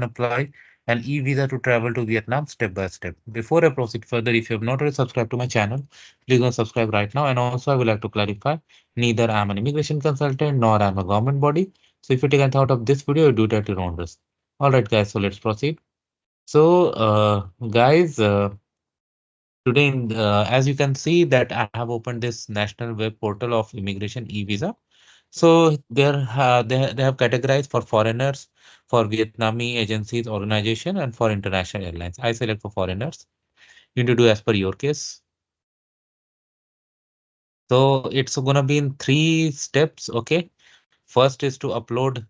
apply an e-visa to travel to Vietnam step by step. Before I proceed further, if you have not already subscribed to my channel, please go subscribe right now. And also, I would like to clarify, neither I'm an immigration consultant nor I'm a government body. So if you take a thought of this video, you do it at your own risk. All right, guys. So let's proceed. So, guys, today, as you can see, that I have opened this national web portal of immigration e-visa. So they have categorized for foreigners, for Vietnamese agencies, organization, and for international airlines. I select for foreigners. You need to do as per your case. So it's gonna be in three steps. Okay. First is to upload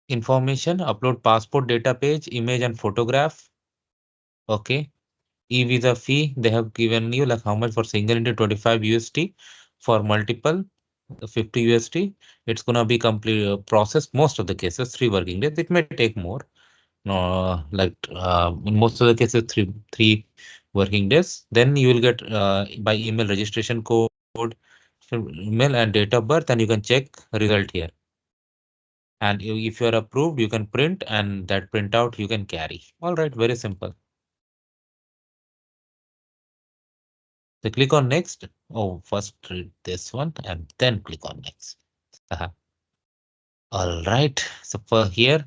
information, upload passport data page, image and photograph. Okay. E-visa fee, they have given you like how much for single entry 25 USD, for multiple 50 USD. It's gonna be complete process most of the cases 3 working days. It may take more. No, like in most of the cases three working days. Then you will get by email registration code, email and date of birth, and you can check result here. And if you are approved, you can print, and that printout you can carry. All right, very simple. So click on next. Oh, first read this one and then click on next. All right. So for here,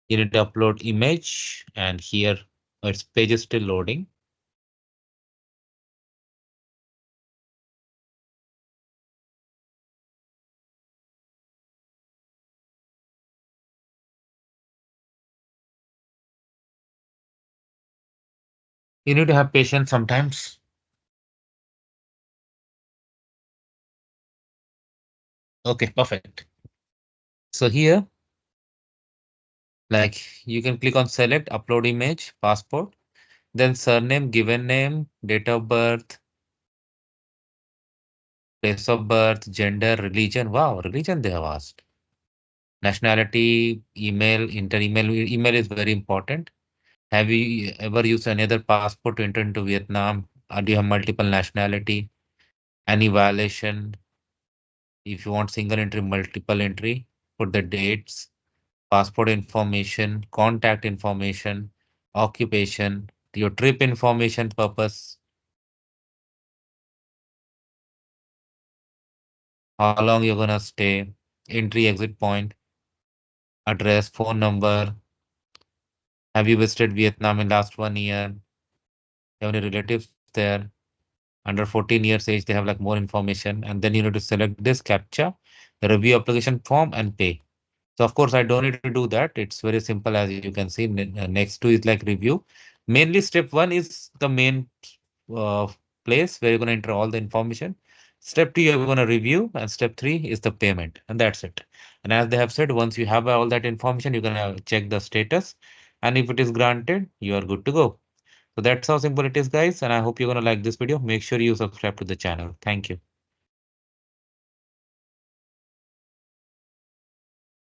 you need to upload image, and here its page is still loading. You need to have patience sometimes. Okay, perfect. So here, like you can click on select, upload image, passport, then surname, given name, date of birth, place of birth, gender, religion. Wow, religion they have asked. Nationality, email, email. Email is very important. Have you ever used any other passport to enter into Vietnam? Do you have multiple nationality? Any violation? If you want single entry, multiple entry, put the dates, passport information, contact information, occupation, your trip information purpose, how long you're gonna stay, entry exit point, address, phone number. Have you visited Vietnam in last 1 year? Have any relatives there? Under 14 years age, they have like more information. And then you need to select this captcha, review application form and pay. So of course, I don't need to do that. It's very simple as you can see. Next two is like review. Mainly step one is the main uh, place where you're going to enter all the information. Step two, you're going to review, and step three is the payment, and that's it. And as they have said, once you have all that information, you're going to check the status, and if it is granted, you are good to go. So that's how simple it is, guys. And I hope you're going to like this video. Make sure you subscribe to the channel. Thank you.